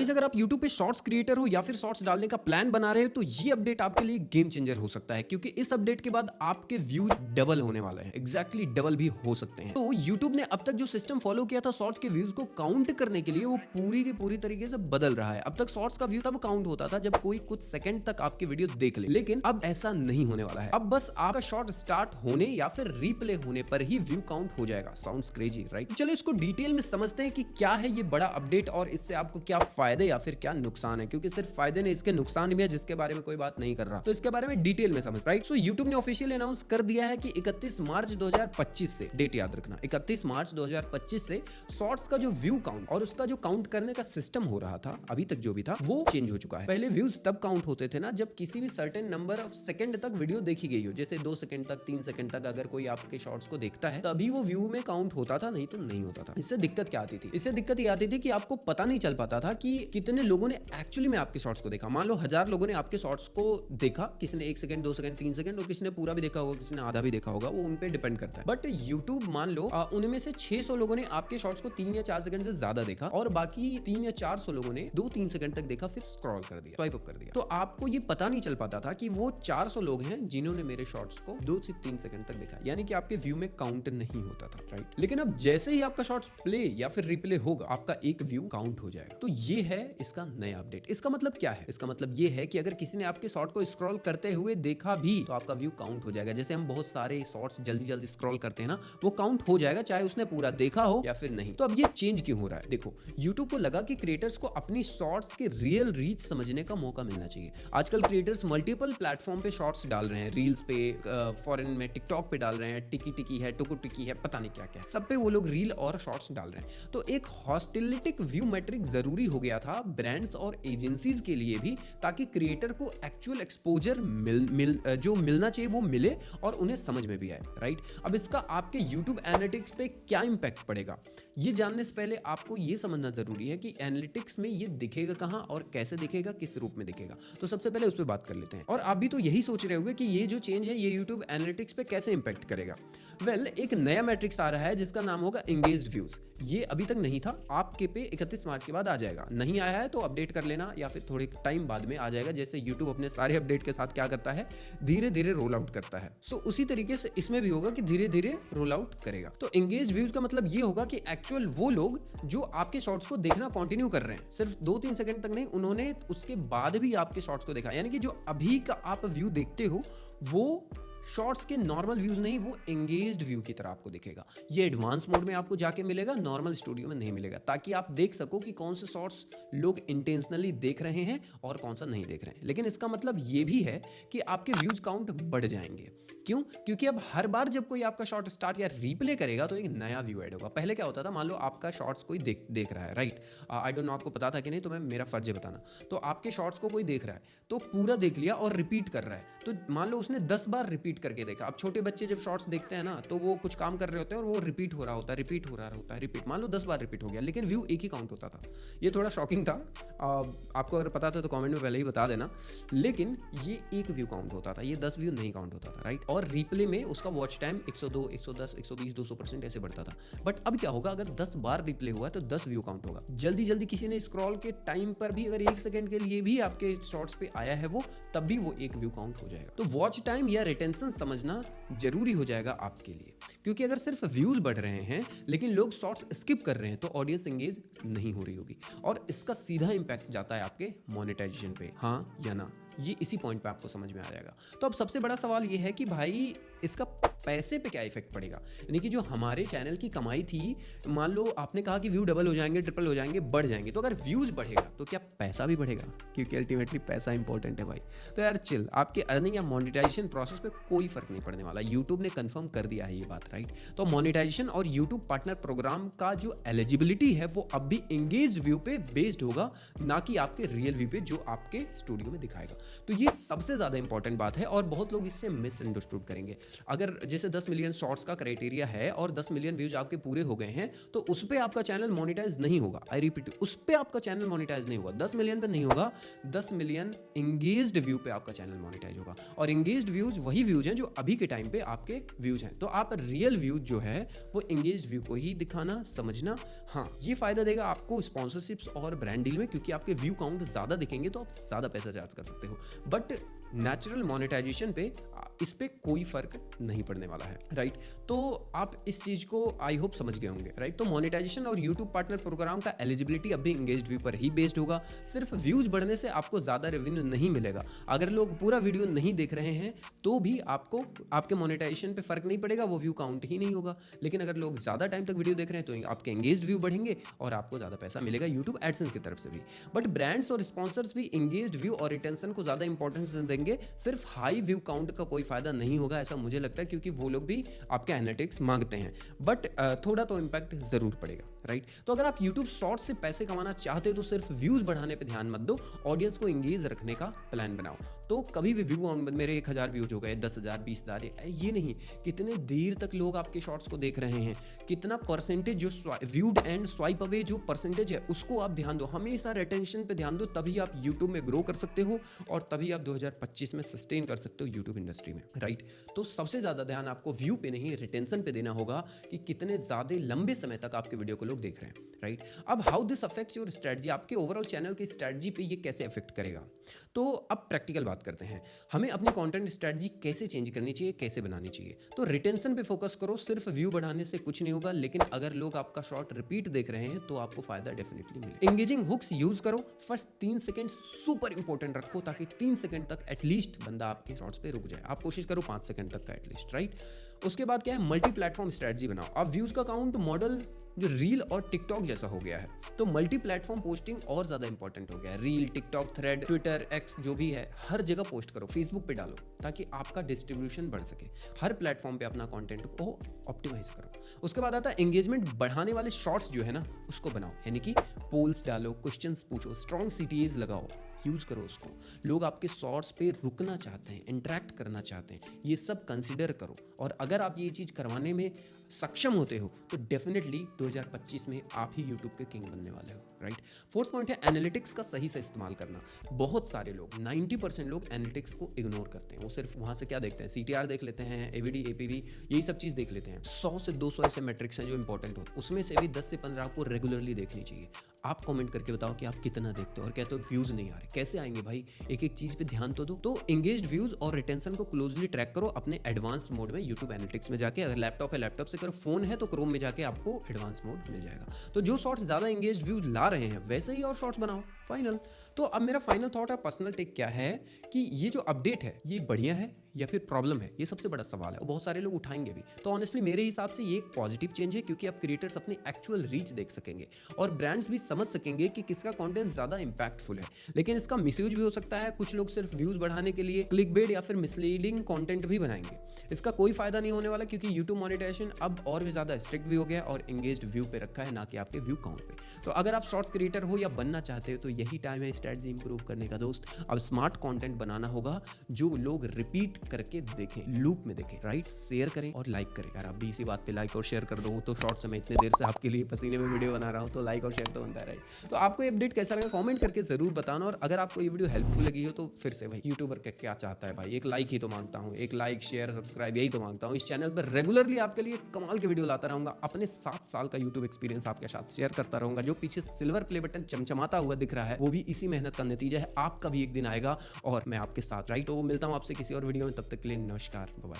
Guys अगर आप YouTube पे शॉर्ट्स क्रिएटर हो या फिर शॉर्ट्स डालने का प्लान बना रहे हो तो ये अपडेट आपके लिए गेम चेंजर हो सकता है, क्योंकि इस अपडेट के बाद आपके व्यूज डबल होने वाले हैं। एग्जैक्टली डबल भी हो सकते हैं। तो YouTube ने अब तक जो सिस्टम फॉलो किया था शॉर्ट्स के व्यूज को काउंट करने के लिए, वो पूरी की पूरी तरीके से बदल रहा है। अब तक शॉर्ट्स का व्यू तब काउंट होता था जब कोई कुछ सेकंड तक आपकी वीडियो देख ले, लेकिन अब ऐसा नहीं होने वाला है। अब बस आपका शॉर्ट स्टार्ट होने या फिर रीप्ले होने पर ही व्यू काउंट हो जाएगा। Sounds crazy right? चलो इसको डिटेल में समझते हैं कि क्या है ये बड़ा अपडेट और इससे आपको क्या फायदे या फिर क्या नुकसान है, क्योंकि सिर्फ फायदे नहीं, इसके नुकसान भी है जिसके बारे में कोई बात नहीं कर रहा। तो इसके बारे में डिटेल में समझ राइट। सो YouTube ने ऑफिशियल अनाउंस कर दिया है कि 31 मार्च 2025 से, डेट याद रखना 31 मार्च 2025 से शॉर्ट्स का जो व्यू काउंट और उसका जो काउंट करने का सिस्टम हो रहा था अभी तक जो भी था वो चेंज हो चुका है। पहले व्यूज तब काउंट होते थे ना जब किसी भी सर्टेन नंबर ऑफ सेकंड तक वीडियो देखी गई हो, जैसे 2 सेकंड तक 3 सेकंड तक अगर कोई आपके शॉर्ट्स को देखता है तभी वो व्यू में काउंट होता था, नहीं तो नहीं होता था। इससे दिक्कत क्या आती थी? इससे दिक्कत ये आती थी कि आपको पता नहीं चल पाता था कि कितने लोगों ने एक्चुअली में आपके शॉर्ट्स को देखा। मान लो 1000 लोगों ने आपके शॉर्ट्स को देखा, किसी ने 1 सेकंड 2 सेकंड 3 सेकंड और किसी ने पूरा भी देखा होगा, किसी ने आधा भी देखा होगा, वो उन पे डिपेंड करता है। बट YouTube मान लो उनमें से 600 लोगों ने आपके शॉर्ट्स को 3 या 4 सेकंड से ज्यादा देखा और बाकी 3 या 400 लोगों ने 2-3 सेकंड तक देखा, फिर स्क्रॉल कर दिया, स्वाइप अप कर दिया। तो आपको ये पता नहीं चल पाता था कि वो 400 लोग हैं जिन्होंने मेरे शॉर्ट्स को 2 से 3 सेकंड तक देखा, यानी कि आपके व्यू में काउंट नहीं होता था राइट। लेकिन अब जैसे ही आपका शॉर्ट्स प्ले या फिर रिप्ले होगा आपका एक व्यू काउंट हो जाएगा। तो ये है इसका नया अपडेट। इसका मतलब क्या है? इसका मतलब ये है कि अगर किसी ने आपके शॉर्ट को स्क्रॉल करते हुए देखा भी तो आपका व्यू काउंट हो जाएगा। जैसे हम बहुत सारे शॉर्ट्स जल्दी जल्दी स्क्रॉल करते हैं ना, वो काउंट हो जाएगा चाहे उसने पूरा देखा हो या फिर नहीं। तो अब ये चेंज क्यों हो रहा है? देखो, YouTube को लगा कि क्रिएटर्स को अपनी शॉर्ट्स के रियल रीच समझने का मौका मिलना चाहिए। आजकल क्रिएटर्स मल्टीपल प्लेटफॉर्म पे शॉर्ट्स डाल रहे हैं, रील्स पे, फॉरेन में टिकटॉक पे डाल रहे हैं, टिकी टिकी है, टुकु टिकी है, पता नहीं क्या क्या है, सब पे वो लोग रील और शॉर्ट्स डाल रहे हैं। तो एक हॉस्टिलिटिक व्यू मैट्रिक जरूरी हो गया था ब्रांड्स और एजेंसीज के लिए भी, ताकि क्रिएटर को एक्चुअल एक्सपोजर जो मिलना चाहिए वो मिले और उन्हें समझ में भी आए राइट। अब इसका आपके YouTube एनालिटिक्स पे क्या इंपैक्ट पड़ेगा, ये जानने से पहले आपको ये समझना जरूरी है कि एनालिटिक्स में ये दिखेगा कहां और कैसे दिखेगा, किस रूप में दिखेगा। तो सबसे पहले उस पर बात कर लेते हैं। और आप भी तो यही सोच रहे होंगे कि ये जो चेंज है ये YouTube एनालिटिक्स पे कैसे इंपैक्ट करेगा। वेल, एक नया मैट्रिक्स आ रहा है जिसका नाम होगा एंगेज्ड व्यूज। ये अभी तक नहीं था, आपके पे 31 मार्च के बाद आ जाएगा। नहीं आया है तो अपडेट कर लेना या फिर थोड़े टाइम बाद में आ जाएगा। जैसे YouTube अपने सारे अपडेट के साथ क्या करता है, धीरे धीरे रोल आउट करता है। सो उसी तरीके से इसमें भी होगा कि धीरे धीरे रोल आउट करेगा। तो एंगेज व्यूज का मतलब ये होगा कि एक्चुअल वो लोग जो आपके शॉर्ट्स को देखना कंटिन्यू कर रहे हैं, सिर्फ 2-3 सेकंड तक नहीं, उन्होंने उसके बाद भी आपके शॉर्ट्स को देखा, यानी कि जो अभी का आप व्यू देखते हो वो शॉर्ट्स के नॉर्मल व्यूज नहीं, वो एंगेज्ड व्यू की तरह आपको दिखेगा। ये एडवांस मोड में आपको जाके मिलेगा, नॉर्मल स्टूडियो में नहीं मिलेगा, ताकि आप देख सको कि कौन से शॉर्ट्स लोग इंटेंशनली देख रहे हैं और कौन सा नहीं देख रहे हैं। लेकिन इसका मतलब ये भी है कि आपके व्यूज काउंट बढ़ जाएंगे। क्यों? क्योंकि अब हर बार जब कोई आपका शॉर्ट स्टार्ट या रीप्ले करेगा तो एक नया व्यू ऐड होगा। पहले क्या होता था, मान लो आपका शॉर्ट्स कोई देख रहा है राइट, आई डोंट नो आपको पता था कि नहीं, तो मेरा फर्ज है बताना। तो आपके शॉर्ट्स को कोई देख रहा है तो पूरा देख लिया और रिपीट कर रहा है, तो मान लो उसने 10 बार रिपीट करके देखा। अब छोटे बच्चे जब शॉर्ट्स देखते हैं ना तो वो कुछ काम कर रहे होते हैं और वो रिपीट हो रहा होता है, रिपीट हो रहा होता है, रिपीट, मान लो 10 बार रिपीट हो गया, लेकिन व्यू एक ही काउंट होता था। ये थोड़ा शॉकिंग था, आपको अगर पता था तो कमेंट में पहले ही बता देना। लेकिन ये एक व्यू काउंट होता था, ये 10 व्यू नहीं काउंट होता था राइट। और रिप्ले में उसका वॉच टाइम 102, 110, 120, 200% ऐसे बढ़ता था। बट अब क्या होगा, अगर 10 बार रिप्ले हुआ तो 10 व्यू काउंट होगा। जल्दी जल्दी किसी ने स्क्रॉल के टाइम पर भी अगर 1 सेकंड के लिए भी आपके शॉर्ट्स पे आया है वो, तब भी वो एक व्यू काउंट हो जाएगा। तो वॉच टाइम या रिटेंशन समझना जरूरी हो जाएगा आपके लिए, क्योंकि अगर सिर्फ व्यूज बढ़ रहे हैं लेकिन लोग शॉर्ट्स स्किप कर रहे हैं तो ऑडियंस एंगेज नहीं हो रही होगी और इसका सीधा इंपैक्ट जाता है आपके मोनेटाइजेशन पे, हाँ या ना। ये इसी पॉइंट पे आपको समझ में आ जाएगा। तो अब सबसे बड़ा सवाल ये है कि भाई इसका पैसे पे क्या इफेक्ट पड़ेगा, यानी कि जो हमारे चैनल की कमाई थी, मान लो आपने कहा कि व्यू डबल हो जाएंगे, ट्रिपल हो जाएंगे, बढ़ जाएंगे, तो अगर व्यूज बढ़ेगा तो क्या पैसा भी बढ़ेगा? क्योंकि अल्टीमेटली पैसा इंपॉर्टेंट है भाई। तो यार चिल, आपके अर्निंग या मोनेटाइजेशन प्रोसेस पे कोई फर्क नहीं पड़ने वाला। यूट्यूब ने कंफर्म कर दिया है ये बात राइट। तो मोनेटाइजेशन और यूट्यूब पार्टनर प्रोग्राम का जो एलिजिबिलिटी है वो अब भी एंगेज्ड व्यू पे बेस्ड होगा, ना कि आपके रियल व्यू पे जो आपके स्टूडियो में दिखाएगा। तो ये सबसे ज़्यादा इंपॉर्टेंट बात है और बहुत लोग इससे मिसअंडरस्टूड करेंगे। अगर जैसे 10 मिलियन शॉर्ट्स का क्राइटेरिया है और 10 मिलियन व्यूज आपके पूरे हो गए हैं तो उस पर आपका चैनल मोनिटाइज नहीं होगा। आई रिपीट, उस पर आपका चैनल मोनिटाइज नहीं होगा, 10 मिलियन पे नहीं होगा, 10 मिलियन एंगेज्ड व्यू पे आपका चैनल मोनिटाइज होगा। और एंगेज्ड व्यूज वही व्यूज हैं जो अभी के टाइम पे आपके व्यूज हैं। तो आप रियल व्यूज जो है वो एंगेज्ड व्यू को ही दिखाना, समझना। हाँ, ये फायदा देगा आपको स्पॉन्सरशिप्स और ब्रांड डील में, क्योंकि आपके व्यू काउंट ज़्यादा दिखेंगे तो आप ज़्यादा पैसा चार्ज कर सकते हो। बट नेचुरल मोनेटाइजेशन पे इस पे कोई फर्क नहीं पड़ने वाला है, राइट। तो आप इस चीज़ को आई होप समझ गए होंगे, राइट। तो मोनेटाइजेशन और यूट्यूब पार्टनर प्रोग्राम का एलिजिबिलिटी अभी एंगेज्ड व्यू पर ही बेस्ड होगा। सिर्फ व्यूज बढ़ने से आपको ज़्यादा रेवेन्यू नहीं मिलेगा। अगर लोग पूरा वीडियो नहीं देख रहे हैं तो भी आपको आपके मोनेटाइजेशन पे फर्क नहीं पड़ेगा, वो व्यू काउंट ही नहीं होगा। लेकिन अगर लोग ज़्यादा टाइम तक वीडियो देख रहे हैं तो आपके एंगेज्ड व्यू बढ़ेंगे और आपको ज़्यादा पैसा मिलेगा यूट्यूब एडसेंस की तरफ से भी। बट ब्रांड्स और स्पॉन्सर्स भी एंगेज्ड व्यू और रिटेंशन को ज़्यादा इंपॉर्टेंस देंगे। सिर्फ हाई व्यू काउंट का कोई फायदा नहीं होगा, ऐसा मुझे लगता है, क्योंकि वो लोग भी आपके एनालिटिक्स मांगते हैं। बट थोड़ा तो इम्पैक्ट ज़रूर पड़ेगा, राइट। तो अगर आप यूट्यूब शॉर्ट्स से पैसे कमाना चाहते हो तो सिर्फ व्यूज़ बढ़ाने पर ध्यान मत दो, ऑडियंस को एंगेज रखने का प्लान बनाओ। तो कभी भी व्यू मेरे 1000 व्यूज हो गए, 10,000, 20,000, ये नहीं, कितने देर तक लोग आपके शॉर्ट्स को देख रहे हैं, कितना परसेंटेज जो व्यूड एंड स्वाइप अवे जो परसेंटेज है उसको आप ध्यान दो। हमेशा रिटेंशन पे ध्यान दो, तभी आप यूट्यूब में ग्रो कर सकते हो और तभी आप 2025 में सस्टेन कर सकते हो यूट्यूब इंडस्ट्री में, राइट। तो सबसे ज़्यादा ध्यान आपको व्यू पे नहीं, रिटेंशन पे देना होगा कि कितने ज़्यादा लंबे समय तक आपके वीडियो को लोग देख रहे हैं, राइट। अब how this affects your strategy, आपके ओवरऑल चैनल की स्ट्रेटजी पे ये कैसे अफेक्ट करेगा। तो अब प्रैक्टिकल बात करते हैं, हमें अपनी कंटेंट स्ट्रेटजी कैसे चेंज करनी चाहिए, कैसे बनानी चाहिए। तो रिटेंशन पे फोकस करो, सिर्फ व्यू बढ़ाने से कुछ नहीं होगा, लेकिन अगर लोग आपका शॉर्ट रिपीट देख रहे हैं तो आपको फायदा डेफिनेटली मिलेगा। एंगेजिंग हुक्स यूज करो, फर्स्ट 3 सेकंड सुपर इंपॉर्टेंट रखो ताकि 3 सेकंड तक एटलीस्ट बंदा आपके शॉर्ट्स पे रुक जाए। आप कोशिश करो 5 सेकंड तक का एटलीस्ट, राइट। उसके बाद क्या है, मल्टी प्लेटफॉर्म स्ट्रेटजी बनाओ। अब व्यूज का काउंट मॉडल जो रील और टिकटॉक जैसा हो गया है, तो मल्टी प्लेटफॉर्म पोस्टिंग और ज़्यादा इंपॉर्टेंट हो गया है। Reel, TikTok, thread, Twitter, x जो भी है, हर जगह पोस्ट करो, फेसबुक पे डालो ताकि आपका डिस्ट्रीब्यूशन बढ़ सके। हर प्लेटफॉर्म पे अपना कंटेंट को ऑप्टिमाइज करो। उसके बाद आता है एंगेजमेंट बढ़ाने वाले शॉर्ट्स जो है ना उसको बनाओ, यानी कि पोल्स डालो, क्वेश्चंस पूछो, स्ट्रॉन्ग सीटीएज लगाओ, यूज़ करो उसको। लोग आपके शॉर्ट्स पे रुकना चाहते हैं, इंटरेक्ट करना चाहते हैं, ये सब कंसिडर करो। और अगर आप ये चीज़ करवाने में सक्षम होते हो तो डेफिनेटली 2025 में आप ही यूट्यूब के किंग बनने वाले हो, राइट। फोर्थ पॉइंट है एनालिटिक्स का सही से इस्तेमाल करना। बहुत सारे लोग 90% लोग एनालिटिक्स को इग्नोर करते हैं। वो सिर्फ वहाँ से क्या देखते हैं, CTR देख लेते हैं, AVD, APV, यही सब चीज़ देख लेते हैं। 100 से 200 ऐसे मैट्रिक्स हैं जो इंपॉर्टेंट होते हैं, उसमें से भी 10 से 15 आपको रेगुलरली देखनी चाहिए। आप कमेंट करके बताओ कि आप कितना देखते हो और कहते हो व्यूज़ नहीं आ रहे। कैसे आएंगे भाई, एक एक चीज़ पे ध्यान तो दो। तो एंगेज्ड व्यूज़ और रिटेंशन को क्लोजली ट्रैक करो अपने एडवांस मोड में यूट्यूब एनालिटिक्स में जाके। अगर लैपटॉप है लैपटॉप से करो, फोन है तो क्रोम में जाके आपको एडवांस मोड मिल जाएगा। तो जो शॉर्ट्स ज़्यादा एंगेज्ड व्यूज ला रहे हैं वैसे ही और शॉर्ट्स बनाओ, फाइनल। तो अब मेरा फाइनल थॉट और पर्सनल टेक क्या है कि ये जो अपडेट है ये बढ़िया है या फिर प्रॉब्लम है, ये सबसे बड़ा सवाल है और बहुत सारे लोग उठाएंगे भी। तो ऑनेस्टली मेरे हिसाब से ये एक पॉजिटिव चेंज है, क्योंकि अब क्रिएटर्स अपनी एक्चुअल रीच देख सकेंगे और ब्रांड्स भी समझ सकेंगे कि किसका कंटेंट ज़्यादा इंपैक्टफुल है। लेकिन इसका मिसयूज भी हो सकता है, कुछ लोग सिर्फ व्यूज़ बढ़ाने के लिए क्लिकबेट या फिर मिसलीडिंग कंटेंट भी बनाएंगे। इसका कोई फायदा नहीं होने वाला, क्योंकि यूट्यूब मोनेटाइजेशन अब और भी ज़्यादा स्ट्रिक्ट भी हो गया और एंगेज्ड व्यू पे रखा है, ना कि आपके व्यू काउंट पे। तो अगर आप शॉर्ट्स क्रिएटर हो या बनना चाहते हो तो यही टाइम है स्ट्रेटजी इंप्रूव करने का दोस्त। अब स्मार्ट कंटेंट बनाना होगा जो लोग रिपीट करके देखें, लूप में देखें, राइट। शेयर करें और लाइक करें। अगर आप भी इसी बात पे लाइक और शेयर कर दो तो शॉर्ट्स में इतने देर से आपके लिए पसीने में वीडियो बना रहा हूँ, तो लाइक और शेयर तो बनता है, राइट। तो आपको ये अपडेट कैसा लगा कमेंट करके जरूर बताना। और अगर आपको ये वीडियो हेल्पफुल लगी हो तो फिर से भाई, यूट्यूबर क्या चाहता है भाई, एक लाइक ही तो मांगता हूँ, एक लाइक, शेयर, सब्सक्राइब यही तो मांगता हूँ। इस चैनल पर रेगुलरली आपके लिए कमाल के वीडियो लाता रहूंगा। अपने 7 साल का यूट्यूब एक्सपीरियंस आपके साथ शेयर करता रहूंगा। जो पीछे सिल्वर प्ले बटन चमचमाता हुआ दिख रहा है वो भी इसी मेहनत का नतीजा है। आपका भी एक दिन आएगा और मैं आपके साथ, राइट। तो मिलता हूँ आपसे किसी और वीडियो में, तब तक के लिए नमस्कार, बाय।